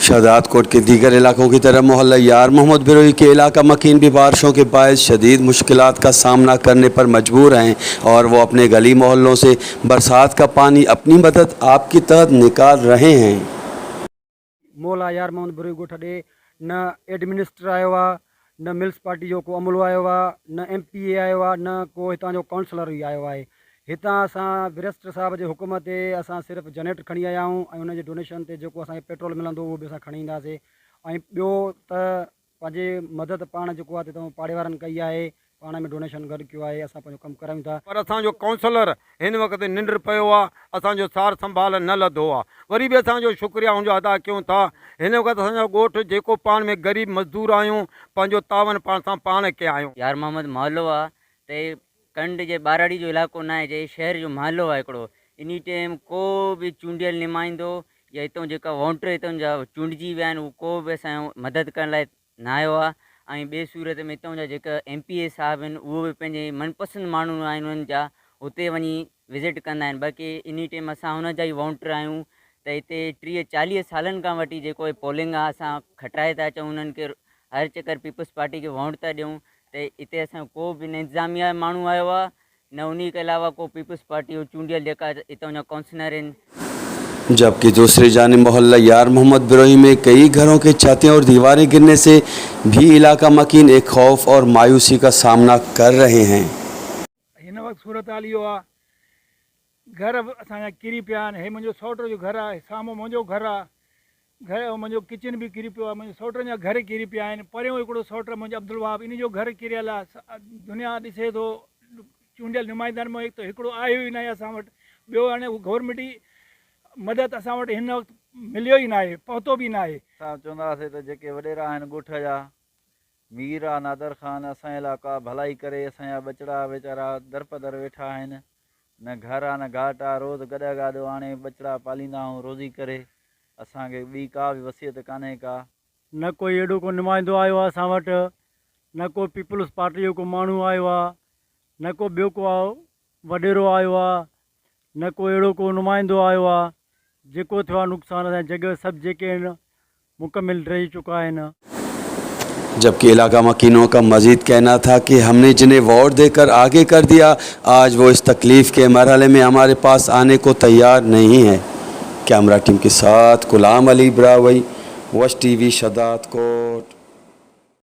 शहदादकोट के दीगर इलाकों की तरह मोहल्ला यार मोहम्मद बिरोई के इलाका मकीन भी बारिशों के बायस शदीद मुश्किलात का सामना करने पर मजबूर हैं और वो अपने गली मोहल्लों से बरसात का पानी अपनी मदद आपकी तहत निकाल रहे हैं। मोहल्ला यार मोहम्मद बिरोई ॻोठ ॾे न एडमिनिस्टर आयो आहे, न म्यूनसिपालिटी जो को अमलो आयो आहे, न MPA आयो आहे, न को हितां जो काउंसलर ई आयो आहे। हितां असां बैरिस्टर साहब जे हुकुम ते असां सिर्फ़ु जनरेटर खणी आया आहियूं ऐं उन जे डोनेशन ते जेको असांखे पेट्रोल मिलंदो उहो बि असां खणी ईंदासीं। ऐं ॿियो त पंहिंजे मदद पाण जेको आहे त पाड़े वारनि कई आहे, पाण में डोनेशन गॾु कयो आहे, असां पंहिंजो कमु करायूं था। पर असांजो काउंसलर हिन वक़्तु निंड पियो आहे, असांजो सार संभाल न लधो आहे। वरी बि असांजो शुक्रिया हुनजो अदा कयूं था। हिन वक़्तु असांजो ॻोठु जेको पाण में ग़रीब मज़दूर आहियूं, पंहिंजो तावन पाण सां पाण कया आहियूं। यार मोहम्मद मोहल्लो आहे त कंड जे ॿाराड़ी जो इलाइक़ो न आहे, जे शहर जो मोहल्लो आहे हिकिड़ो। इन टाइम को बि चूंडियल नुमाइंदो या हितां जेका वॉन्टर हितां जा चूंडिजी विया आहिनि, उहो को बि असांजो मदद करण लाइ न आयो आहे। ऐं ॿिए सूरत में हितां जा जेका MPA साहिब आहिनि, उहो बि पंहिंजे मनपसंदि माण्हू आहिनि उन्हनि जा, हुते वञी विज़िट कंदा आहिनि। बाक़ी इन टाइम असां हुन जा ई वॉन्टर आहियूं त हिते 30-40 सालनि खां वठी जेको पोलिंग आहे असां खटाए था अचूं, उन्हनि खे हर चकर पीपल्स पार्टी खे वोट था ॾियूं। त हिते असां को बि न इंतज़ामिया माण्हू आयो आहे, न उन के अलावा को पीपल्स पार्टी जो चूंडियल जेका हितां जा काउंसलर आहिनि। जबकि दूसरी जानिब मोहल्ला यार मोहम्मद बिरोई में कई घरों के छतें और दीवारें गिरने से भी इलाका मकीन एक खौफ और मायूसी का सामना कर रहे हैं। हिन वक़्तु सूरत हाल इहो आहे, घर असांजा किरी पिया आहिनि। हे मुंहिंजो सौट जो घरु आहे, साम्हूं मुंहिंजो घरु आहे, घर मुंहिंजो किचन बि किरी पियो आहे, मुंहिंजे सौटनि जा घर किरी पिया आहिनि। परियों हिकिड़ो सौट मुंहिंजो अब्दुल वहाब, इन जो घर किरियल आहे। दुनिया ॾिसे थो चूंडियल नुमाइंदनि में हिकु त हिकिड़ो आयो ई न आहे असां वटि। ॿियो हाणे गवर्नमेंट जी मदद असां वटि हिन वक़्तु मिलियो ई न आहे, पहुतो बि न आहे। असां चवंदासीं त जेके वॾेरा आहिनि ॻोठ जा, मीर आहे, नादर ख़ान, असांजे इलाइक़ा भलाई करे असांजा बचड़ा वीचारा दरपदर वेठा आहिनि। न घर आहे न घाट आहे, रोज़ु गॾो गाॾो हाणे बचड़ा पालींदा आहियूं रोज़ी करे। असांखे ॿी का बि वसियत कान्हे का। न कोई अहिड़ो को नुमाइंदो आयो आहे असां वटि, न को पीपल्स पार्टी जो को माण्हू आयो आहे, न को ॿियो को वॾेरो आयो आहे, न को अहिड़ो को नुमाइंदो आयो आहे। जेको थियो आहे नुक़सानु असांजी जॻह सभु जेके आहिनि मुकमिल रही चुका आहिनि। जबकि इलाका मकीनों का मजीद कहना था कि हमने जिन्हें वोट देकर आगे कर दिया, आज वो इस तकलीफ़ के मरहले में हमारे पास आने को तैयार नहीं है। कैमरा टीम के साथ गुलाम अली ब्रावई, वश TV शहदादकोट।